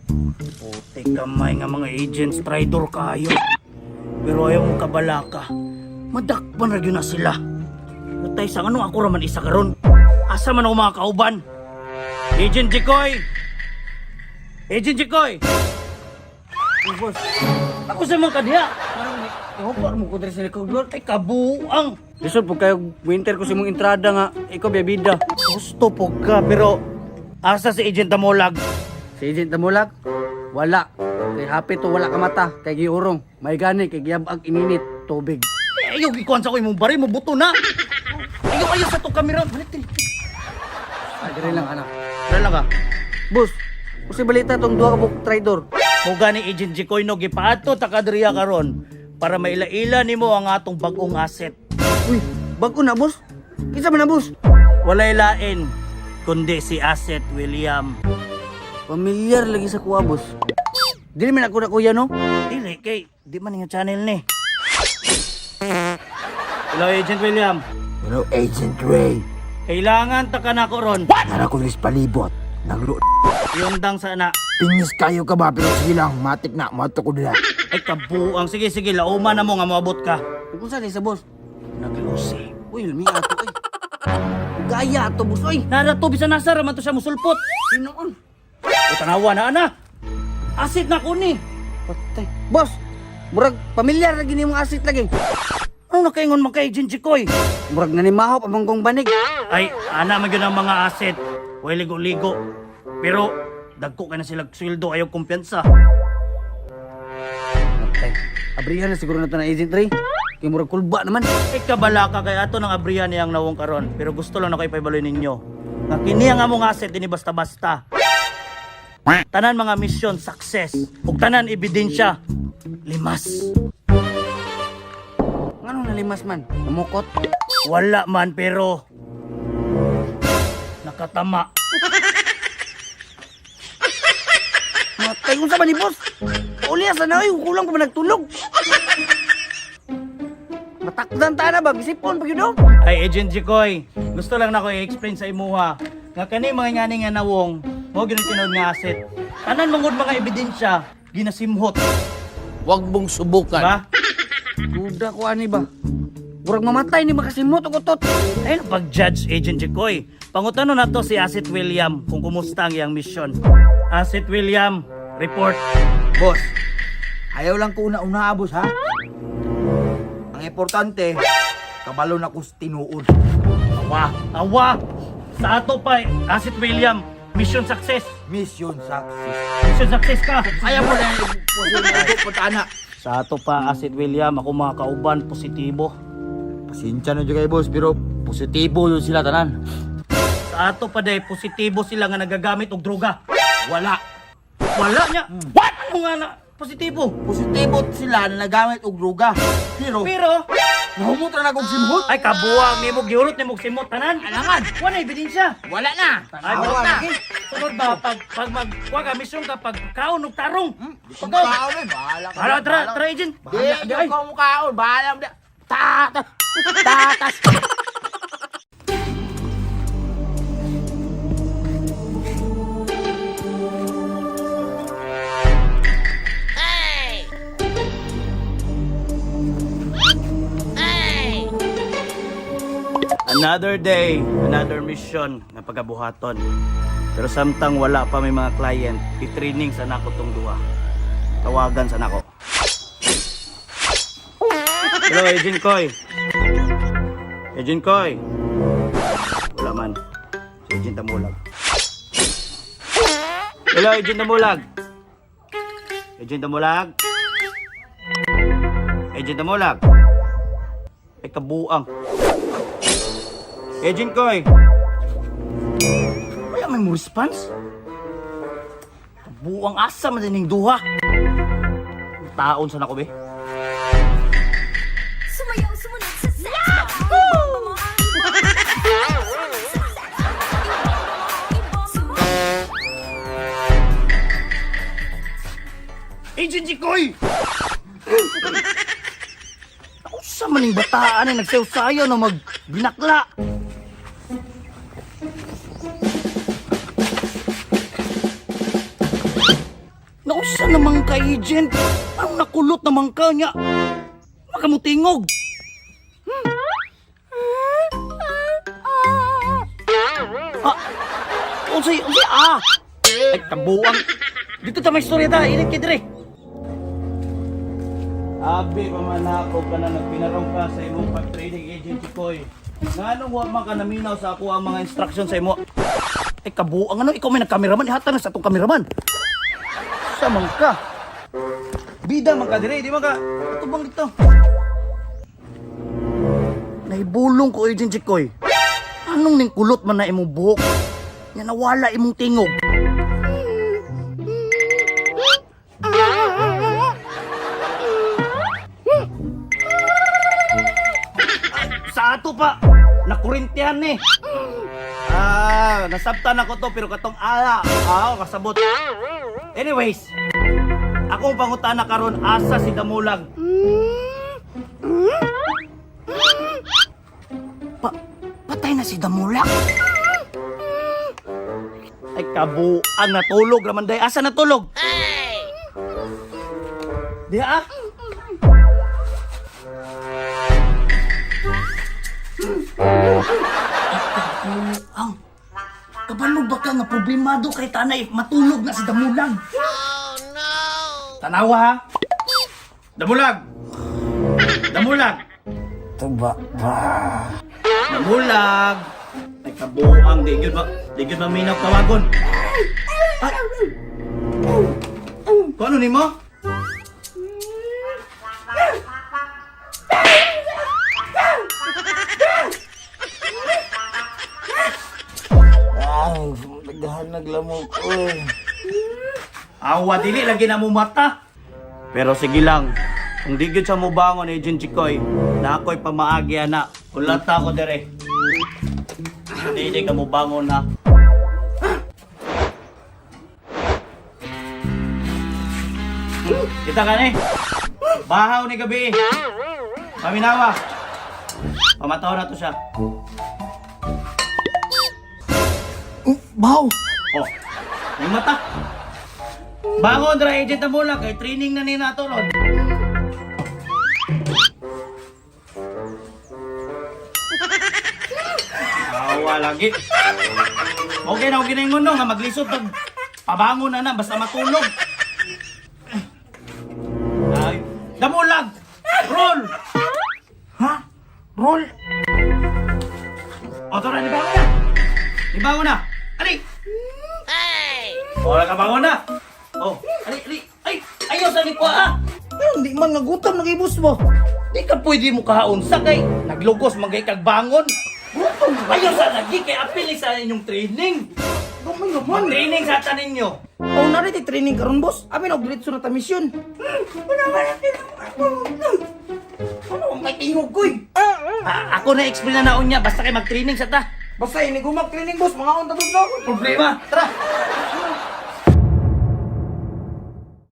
Puti kamay nga mga agents, traitor kayo. Pero ayaw mong kabalaka. Madakpan na yun na sila. Natay sa ano ako raman isa karon. Asa man ako mga kauban? Agent Jikoy! Agent Jikoy! Oh, boss. Ako sa mga kadiya. Parang mo ko diri sa likod. Ay kabuang. Lisod po kayo winter ko sa mong entrada nga. Ikaw biyabida. Gusto po ka pero asa si Agent Damolag? Si Agent Damulag? Wala. Kay happy to wala ka mata. Kay giurong. May gani kay giyabag ininit. Tubig. Ayaw gikuhan sa ko imong bari mo buto na. Ayaw sa to kamera. Balik din. Ay, diri lang anak. Dala lang ka. Boss, kasi balita tong duha ka buk trader. Muga ni Agent Jikoy no gipaadto ta kadriya karon para maila-ila nimo ang atong bag-ong asset. Uy, bago na boss. Kinsa man na boss? Walay lain kundi si Asset William. Pamilyar lagi sa kuha boss. Dili man ako na kuya no? Dili kay di man nga channel ni. Hello Agent William. Hello, Agent Ray. Kailangan ta ka na ko ron. Nara ko lis palibot. Naglo. Yundang sana. Pinis kayo ka ba? Pero sige lang, matik na. Mato ko nila. Ay kabuang sige lauma na mo nga moabot ka. Kung saan sa boss? Naglusi. Uy, lumi ato ay. Gaya ato boss oy. Nara to bisan nasa raman to siya musulpot. Sinoon? O tanawa na ana. Asset na ko ni. Patay. Boss, murag pamilyar lagi ni mong asset lagi. Ano nakaingon man kay Agent Jikoy? Murag nanimahop ang manggong banig. Ay, ana man yun ang mga asset. Huwag ligo-ligo. Pero, dagko ka na sila sweldo, ayaw kumpiyansa. Patay. Abrihan na siguro na ito na Agent Ray. Kaya murag kulba naman. Kabala ka kay ato ng abrihan niyang nawong karon. Pero gusto lang na kayo paibaloy ninyo. Nga kiniya nga mong asset, dini basta-basta. Tanan mga mission, success. Ug tanan ebidensya, limas. Ano na limas man? Namukot? Wala man, pero nakatama. Matay kung sa ba ni boss? Ulias na ay, kulang pa ba nagtulog? Matakdan ta na ba? Gisipon pag yun Ay, Agent Jikoy, gusto lang na ko i-explain sa imuha. Nga kani mga ngani nga nawong, mo ginitinod nga asset. Tanan mangod mga ebidensya, ginasimhot. Huwag mong subukan. Ba? Duda ko ani ba? Murag mamatay ni makasimot o kutot. Ayun, pag-judge Agent Jikoy. Pangutano na to si Asset William kung kumusta ang iyang mission. Asset William, report. Boss, ayaw lang ko una-una, boss, ha? Ang importante, kabalo na ko tinuod. Awa! Sa ato pa, Asset William, mission success. Mission success. Mission success ka. Ayaw mo na yung putana. Sa ato pa, Asset William, ako mga kauban, positibo. Pasensya na dyan kayo, boss, pero positibo yun sila tanan. Sa ato pa day, positibo sila nga nagagamit og droga. Wala niya. What? Ano nga na? Positibo. Positibo sila na nagamit og droga. Pero, nahumot na nagong simhot. Ay, kabuang ni mo, gihulot ni mo simot, tanan. Alangan. Wala ebidensya. Wala na. Ay, Tanawa na. sunod ba, pag magkuha ka, mission ka, pag kaon og tarong. Kung kaon eh, bahala ka. Hala, tara, agent. Di, yung kaon, bahala mo. Tatas. Another day, another mission na pagabuhaton. Pero samtang wala pa may mga client, i-training sa nako tong duha. Tawagan sa nako. Hello, Agent Koy. Agent Koy. Wala man. Si Agent Damulag. Hello, Agent Damulag. Agent Damulag. Agent Damulag. Ay kabuang. Agent Koy. Wala may mo response. Kabuang asa man dining duha. Taon sa nako be. Sumayaw, sumunod sa sex Agent Jikoy! Ako sa maning bataan ay nagsayo-sayo na magbinakla. Nausa naman ka, agent. Ang nakulot naman ka niya. Makamutingog. Unsay, Ay, kabuang. Dito ta may istorya ta, ilit kay dire. Abi, pamanako ka na nagpinarong ka sa imong pag-trading agency ko eh. Nga wa man ka naminaw sa ako ang mga instruction sa imo. Ay, kabuang ano, ikaw may nagkameraman, ihata na sa itong kameraman. Samang ka. Bida man ka dire, di man ka. Ito bang dito? Naibulong ko agency ko eh. Anong ning kulot man na imong buhok? Nga nawala imong tingog. Sa ato pa, nakurintihan eh. Nasabtan ako to pero katong ala. Kasabot. Anyways, akong pangutana karon asa si Damulag. Patay na si Damulag. Ay kabuang natulog raman day. Asa natulog? Di ah? Ang kabalo ba ka nga problemado kay tanay matulog na si Damulag? Oh no! Tanawa ha? Damulag! Damulag! Tuba ba? Damulag! Ay kabuang, di gyud maminaw tawagon. Ay! Kung ano ni mo? Ay, nagdahan naglamok ko eh. Awa, dili lagi na mo mata. Pero sige lang, kung di gyud sa mo bangon Agent Chikoy, na ako'y pamaagi na. Kulata ko dire. Hindi ka mo bangon na. Kita ka ni. Bahaw ni gabi. Paminawa. Pamataw na to siya. Baw! Oh, yung mata. Bangon dra agent na mula kay training na ni nato ron. Awa lagi. Okay na ako ginaingon no nga maglisod pag pabangon na basta matulog. Ay, damulag. Roll. Ha? Roll! O tara, di bangon na. Di bangon na. Ali. Wala ka bangon na. Oh, ali. Ay, ayaw sa likwa ah. Pero hindi man nagutom nag-ibos mo. Di ka pwede mo kahaon sakay. Naglugos magay kag bangon. Gutom. Ayaw sa lagi kay apil sa inyong training. Gamay naman! Training sa tanin nyo. Oh, narito training karon boss. Amin og diretso na ta misyon. Wala ba natin ano may tingog ko eh. Ako na explain na naon niya basta kay mag-training sa ta. Basta ini gumak training boss, mga unta to sa Problema. Tara.